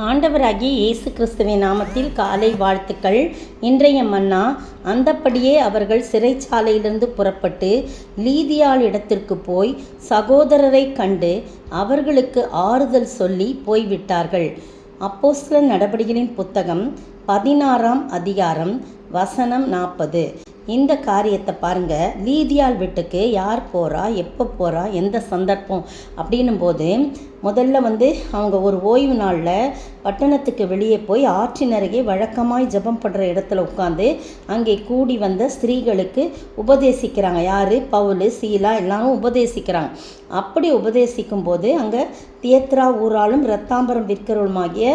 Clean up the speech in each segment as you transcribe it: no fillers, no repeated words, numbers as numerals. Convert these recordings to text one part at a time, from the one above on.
ஆண்டவராகிய இயேசு கிறிஸ்துவின் நாமத்தில் காலை வாழ்த்துக்கள். இன்றைய மன்னா, அந்தப்படியே அவர்கள் சிறைச்சாலையிலிருந்து புறப்பட்டு லீதியாள் இடத்திற்கு போய் சகோதரரை கண்டு அவர்களுக்கு ஆறுதல் சொல்லி போய்விட்டார்கள். அப்போஸ்தலர் நடபடிகளின் புத்தகம் 16ஆம் அதிகாரம் வசனம் 40. இந்த காரியத்தை பாருங்கள். லீதியாள் வீட்டுக்கு யார் போகிறா, எப்போ போகிறா, எந்த சந்தர்ப்பம் அப்படின்னும் போது முதல்ல அவங்க ஒரு ஓய்வு நாளில் பட்டணத்துக்கு வெளியே போய் ஆற்றின் அருகே வழக்கமாய் ஜெபம் பண்ணுற இடத்துல உட்காந்து அங்கே கூடி வந்த ஸ்திரீகளுக்கு உபதேசிக்கிறாங்க. யார்? பவுல், சீலா எல்லாரும் உபதேசிக்கிறாங்க. அப்படி உபதேசிக்கும் போது அங்கே தியத்ரா ஊராலும் இரத்தாம்பரம் விற்கிறவளுமாகிய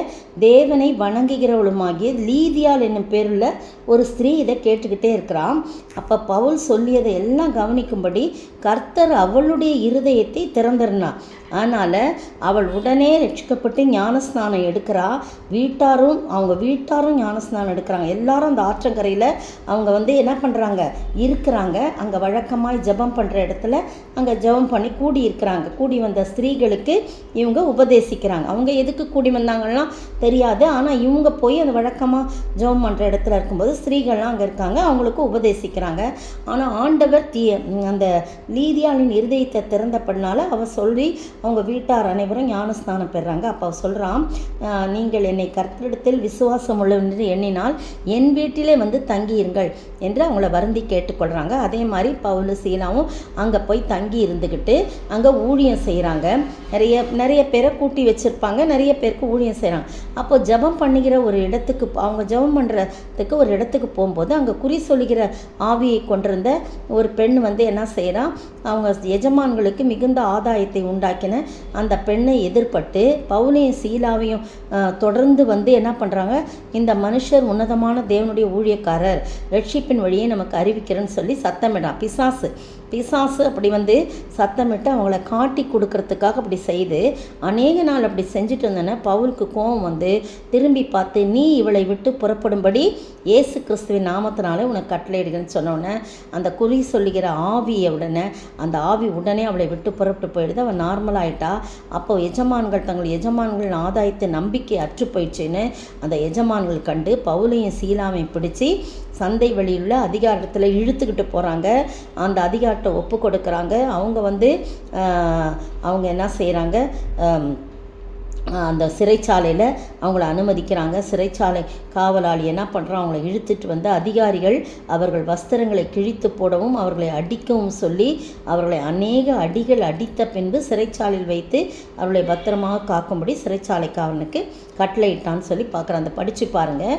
தேவனை வணங்குகிறவளுமாகிய லீதியாள் என்னும் பேருள்ள ஒரு ஸ்திரீ இதை கேட்டுக்கிட்டே இருக்கிறான். அப்போ பவுல் சொல்லியதை எல்லாம் கவனிக்கும்படி கர்த்தர் அவளுடைய இருதயத்தை திறந்திருந்தார். அதனால் அவள் உடனே ரட்சிக்கப்பட்டு ஞானஸ்நானம் எடுக்கிறா. அவங்க வீட்டாரும் ஞானஸ்நானம் எடுக்கிறாங்க. எல்லாரும் அந்த ஆற்றங்கரையில் அவங்க என்ன பண்ணுறாங்க, இருக்கிறாங்க. அங்கே வழக்கமாய் ஜெபம் பண்ணுற இடத்துல அங்கே ஜெபம் பண்ணி கூடி இருக்கிறாங்க. கூடி வந்த ஸ்திரீகளுக்கு இவங்க உபதேசிக்கிறாங்க. அவங்க எதுக்கு கூடி வந்தாங்கன்னா தெரியாது. ஆனால் இவங்க போய் அந்த வழக்கமாக ஜெபம் பண்ணுற இடத்துல இருக்கும்போது ஸ்திரீகள்லாம் அங்கே இருக்காங்க, அவங்களுக்கு உபதேசிக்கிறாங்க. ஆனால் ஆண்டவர் அந்த லீதியாளின் இருதயத்தை திறந்தப்படினால அவள் சொல்லி அவங்க வீட்டார் அனைவரும் ஞானஸ்நானம் பெறுறாங்க. அப்போ சொல்கிறான், நீங்கள் என்னை கர்த்தரிடத்தில் விசுவாசம் உள்ளவென்று எண்ணினால் என் வீட்டிலே தங்கியிருங்கள் என்று அவங்கள வருந்தி கேட்டுக்கொள்கிறாங்க. அதே மாதிரி பவுல், சீலாவும் அங்கே போய் தங்கி இருந்துக்கிட்டு அங்கே ஊழியம் செய்கிறாங்க. நிறைய பேரை கூட்டி வச்சுருப்பாங்க, நிறைய பேருக்கு ஊழியம் செய்கிறாங்க. அப்போ ஜெபம் பண்ணுகிற ஒரு இடத்துக்கு அவங்க ஜெபம் பண்ணுறதுக்கு ஒரு இடத்துக்கு போகும்போது அங்கே குறி சொல்லுகிற ஆவியை கொண்டிருந்த ஒரு பெண் என்ன செய்கிறான், அவங்க எஜமான்களுக்கு மிகுந்த ஆதாயத்தை உண்டாக்கின அந்த பெண்ணை எதிர்பட்டு பவுலையும் சீலாவையும் தொடர்ந்து என்ன பண்ணுறாங்க, இந்த மனுஷர் உன்னதமான தேவனுடைய ஊழியக்காரர், ரட்சிப்பின் வழியை நமக்கு அறிவிக்கிறேன்னு சொல்லி சத்தமிடான். பிசாசு அப்படி சத்தமிட்டு அவங்கள காட்டி கொடுக்கறதுக்காக அப்படி செய்து அநேக நாள் அப்படி செஞ்சுட்டு இருந்தேன்னா பவுலுக்கு கோபம் திரும்பி பார்த்து, நீ இவளை விட்டு புறப்படும்படி இயேசு கிறிஸ்துவின் நாமத்தினாலே உனக்கு கட்டளையிடுகிறேன்னு சொன்னோன்னே அந்த குறி சொல்லுகிற ஆவியை அந்த ஆவி உடனே அவளை விட்டு புறப்பட்டு போயிடுது. அவள் நார்மலாகிட்டா. அப்போ தங்கள் எஜமான்களின் ஆதாயத்தை நம்பிக்கை அற்று போயிடுச்சுன்னு அந்த எஜமான்கள் கண்டு பவுலையும் சீலாவையும் பிடிச்சி சந்தை வெளியுள்ள அதிகாரத்தில் இழுத்துக்கிட்டு போகிறாங்க. அந்த அதிகாரத்தை ஒப்பு கொடுக்குறாங்க. அவங்க என்ன செய்கிறாங்க, அந்த சிறைச்சாலையில் அவங்கள அனுமதிக்கிறாங்க. சிறைச்சாலை காவலாளி என்ன பண்ணுறான், அவங்கள இழுத்துட்டு அதிகாரிகள் அவர்கள் வஸ்திரங்களை கிழித்து போடவும் அவர்களை அடிக்கவும் சொல்லி அவர்களை அநேக அடிகள் அடித்த பின்பு சிறைச்சாலையில் வைத்து அவர்களை பத்திரமாக காக்கும்படி சிறைச்சாலை காவலனுக்கு கட்டளையிட்டான்னு சொல்லி பார்க்குறேன். அந்த படித்து பாருங்கள்.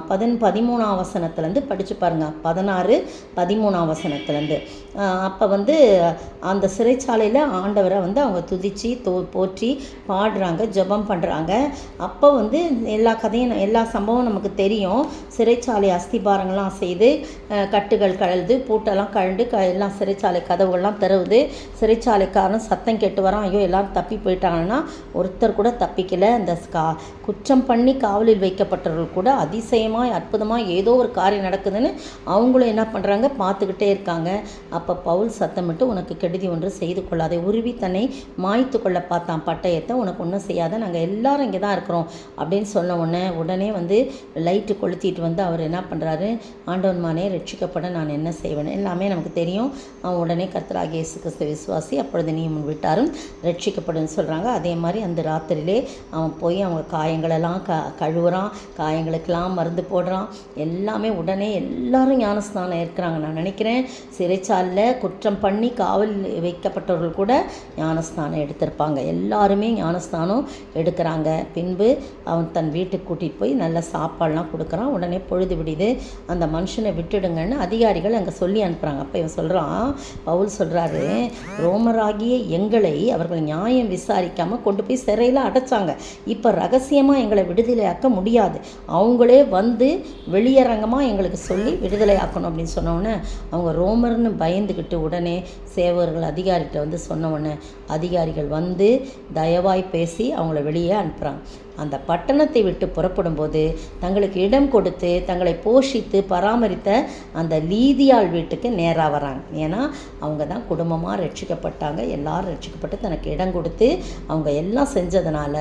13ஆம் வசனத்துலேருந்து படித்து பாருங்கள். 16-13ஆம் வசனத்துலேருந்து. அப்போ அந்த சிறைச்சாலையில் ஆண்டவரை அவங்க துதித்து போற்றி பாடுறாங்க, ஜெபம் பண்ணுறாங்க. அப்போ எல்லா கதையும் எல்லா சம்பவம் நமக்கு தெரியும். சிறைச்சாலை அஸ்திபாரங்கள்லாம் செய்து கட்டுகள் கழல்து, பூட்டெல்லாம் கழண்டு எல்லாம் சிறைச்சாலை கதவுகள்லாம் திறவுது. சிறைச்சாலைக்காரன் சத்தம் கேட்டு வரான், ஐயோ எல்லாரும் தப்பி போயிட்டாங்கன்னா ஒருத்தர் கூட தப்பிக்கலை. அந்த குற்றம் பண்ணி காவலில் வைக்கப்பட்டவர்கள் கூட அதிசயமாய் அற்புதமாக ஏதோ ஒரு காரியம் நடக்குதுன்னு அவங்களும் என்ன பண்ணுறாங்க, பார்த்துக்கிட்டே இருக்காங்க. அப்போ பவுல் சத்தமிட்டு, உனக்கு கெடுதி ஒன்று செய்து கொள்ளாதே, உருவி தன்னை மாய்த்து கொள்ள பார்த்தான் பட்டயத்தை, உனக்கு ஒன்றும் செய்யாத, நாங்கள் எல்லாரும் இங்கே தான் இருக்கிறோம் அப்படின்னு சொன்ன உடனே லைட்டு கொளுத்திட்டு அவர் என்ன பண்ணுறாரு, ஆண்டவன்மானே ரட்சிக்கப்பட நான் என்ன செய்வேன், எல்லாமே நமக்கு தெரியும். அவன் உடனே கர்த்தராகிய இயேசு கிறிஸ்து விசுவாசி, அப்பொழுது நீ முன் விட்டாரும் ரட்சிக்கப்படுன்னு சொல்கிறாங்க. அதே மாதிரி அந்த ராத்திரியிலே அவன் போய் அவங்க காயங்களெல்லாம் கழுவுறான், காயங்களுக்கெல்லாம் மருந்து போடுறான். எல்லாமே உடனே எல்லாரும் ஞானஸ்நானம் இருக்கிறாங்க. நான் நினைக்கிறேன் சிறைச்சாலையில் குற்றம் பண்ணி காவல் வைக்கப்பட்டவர்கள் கூட ஞானஸ்நானம் எடுத்திருப்பாங்க. எல்லாருமே ஞானஸ்நானம் எடுக்கிறாங்க. பின்பு அவன் தன் வீட்டுக்கு கூட்டிகிட்டு போய் நல்ல சாப்பாடெலாம் கொடுக்குறான். உடனே பொழுது விடுது, அந்த மனுஷனை விட்டுடுங்கன்னு அதிகாரிகள் அங்கே சொல்லி அனுப்புகிறாங்க. அப்போ இவன் சொல்கிறான், பவுல் சொல்கிறாரு, ரோமராகிய எங்களை அவர்கள் நியாயம் விசாரிக்காமல் கொண்டு போய் சிறையில் அடைச்சாங்க. இப்போ ரகசியமாக எங்களை விடுதலையாக்க முடியாது, அவங்களே வெளியரங்கமாக எங்களுக்கு சொல்லி விடுதலையாக்கணும் அப்படின்னு சொன்னோன்னே அவங்க ரோமர்னு பயந்துக்கிட்டு உடனே சேவர்கள் அதிகாரிகிட்ட சொன்னோடனே அதிகாரிகள் தயவாய் பேசி அவங்கள வெளியே அனுப்புகிறாங்க. அந்த பட்டணத்தை விட்டு புறப்படும்போது தங்களுக்கு இடம் கொடுத்து தங்களை போஷித்து பராமரித்த அந்த லீதியாள் வீட்டுக்கு நேராக வராங்க. ஏன்னா அவங்க தான் குடும்பமாக ரட்சிக்கப்பட்டாங்க. எல்லாரும் ரட்சிக்கப்பட்டு தனக்கு இடம் கொடுத்து அவங்க எல்லாம் செஞ்சதுனால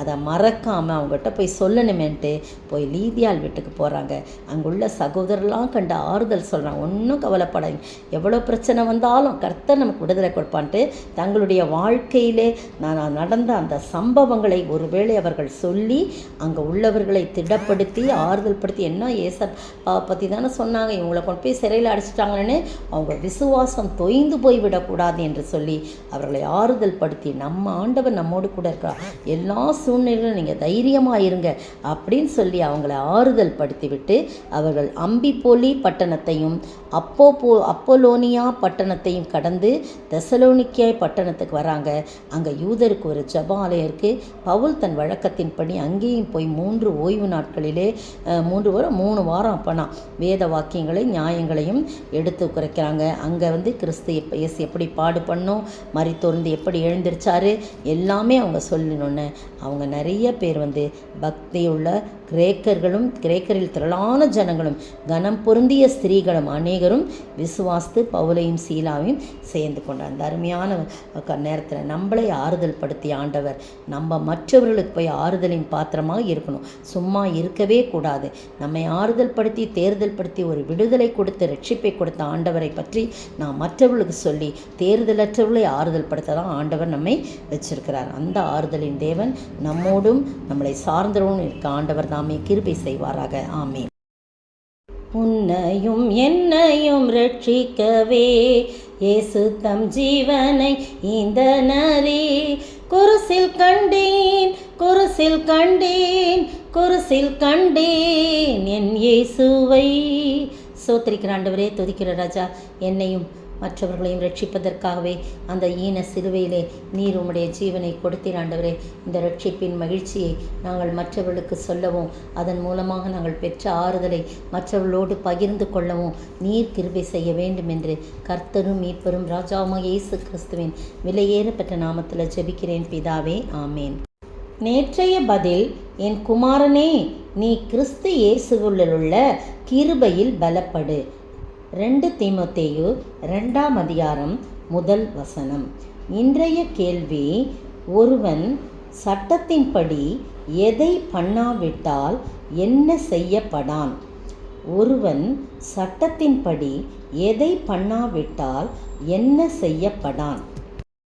அதை மறக்காமல் அவங்ககிட்ட போய் சொல்லணுமேன்ட்டு போய் லீதியாள் வீட்டுக்கு போகிறாங்க. அங்குள்ள சகோதரர்லாம் கண்டு ஆறுதல் சொல்கிறாங்க. ஒன்றும் கவலைப்படாங்க, எவ்வளோ பிரச்சனை வந்தாலும் கர்த்தர் நமக்கு விடுதலை கொடுப்பான்ட்டு தங்களுடைய வாழ்க்கையிலே நான் நடந்த அந்த சம்பவங்களை ஒருவேளை அவர்கள் சொல்லி அங்கே உள்ளவர்களை திடப்படுத்தி ஆறுதல் படுத்தி, என்ன ஏசப்பாவை பற்றி தானே சொன்னாங்க, இவங்களை கொண்டு போய் சிறையில் அடிச்சிட்டாங்கன்னு அவங்க விசுவாசம் தொய்ந்து போய்விடக்கூடாது என்று சொல்லி அவர்களை ஆறுதல் படுத்தி, நம்ம ஆண்டவர் நம்மோடு கூட இருக்கிறார், எல்லா சூழ்நிலையிலும் நீங்கள் தைரியமாக இருங்க அப்படின்னு சொல்லி அவங்கள ஆறுதல் படுத்தி விட்டு அவர்கள் அம்பிபோலி பட்டணத்தையும் அப்போலோனியா பட்டணத்தையும் கடந்து தெசலோனிக்கே பட்டணத்துக்கு வராங்க. அங்கே யூதருக்கு ஒரு ஜெப ஆலயம் இருக்குது. பவுல் தன் வழக்கத்தின்படி அங்கேயும் போய் 3 ஓய்வு நாட்களிலே 3 வாரம் அப்போனா வேத வாக்கியங்களை நியாயங்களையும் எடுத்து குறைக்கிறாங்க. அங்கே கிறிஸ்து இயேசு எப்படி பாடு பண்ணோம், மரித்தோர்ந்து எப்படி எழுந்திருச்சாரு எல்லாமே அவங்க சொல்லணுன்னு அவங்க நிறைய பேர் பக்தியுள்ள கிரேக்கரில் திரளான ஜனங்களும் கனம் பொருந்திய ஸ்திரீகளும் அநேகரும் விசுவாசித்து பவுலையும் சீலாவையும் சேர்ந்து கொண்டார். அந்த அருமையான நேரத்தில் நம்மளை ஆறுதல் படுத்திய ஆண்டவர் நம்ம மற்றவர்களுக்கு போய் ஆறுதலின் பாத்திரமாக இருக்கணும், சும்மா இருக்கவே கூடாது. நம்மை ஆறுதல் படுத்தி தேர்தல் படுத்தி ஒரு விடுதலை கொடுத்து ரட்சிப்பை கொடுத்த ஆண்டவரை பற்றி நாம் மற்றவர்களுக்கு சொல்லி தேர்தலற்றவர்களை ஆறுதல் படுத்த தான் ஆண்டவர் நம்மை வச்சிருக்கிறார். அந்த ஆறுதலின் தேவன் நம்மோடும் நம்மளை சார்ந்தவரும் இருக்க ஆண்டவர் தாமே கிருபை செய்வாராக. ஆமென். உன்னையும் என்னையும் ரட்சிக்கவே இயேசு தம் ஜீவனை இந்த நரி குருசில் கண்டேன், குருசில் கண்டேன், குருசில் கண்டேன் என் இயேசுவை. சோத்திரிக்கிற ஆண்டவரே, துதிக்கிற ராஜா, என்னையும் மற்றவர்களையும் ரட்சிப்பதற்காகவே அந்த ஈன சிலுவையிலே நீர் உம்முடைய ஜீவனை கொடுத்தீர் ஆண்டவரே. இந்த ரட்சிப்பின் மகிழ்ச்சியை நாங்கள் மற்றவர்களுக்கு சொல்லவும் அதன் மூலமாக நாங்கள் பெற்ற ஆறுதலை மற்றவர்களோடு பகிர்ந்து கொள்ளவும் நீர் கிருபை செய்ய வேண்டும் என்று கர்த்தரும் மீட்பரும் ராஜாவுமாக இயேசு கிறிஸ்துவின் விலையேறப்பட்ட நாமத்தில் ஜெபிக்கிறேன் பிதாவே, ஆமேன். நேற்றைய பதில், என் குமாரனே, நீ கிறிஸ்து இயேசுவுள்ள கிருபையில் பலப்படு. 2 தீமோத்தேயு 2ஆம் அதிகாரம் 1 வசனம். இன்றைய கேள்வி, ஒருவன் சட்டத்தின்படி எதை பண்ணாவிட்டால் என்ன செய்யப்படான்? ஒருவன் சட்டத்தின்படி எதை பண்ணாவிட்டால் என்ன செய்யப்படான்?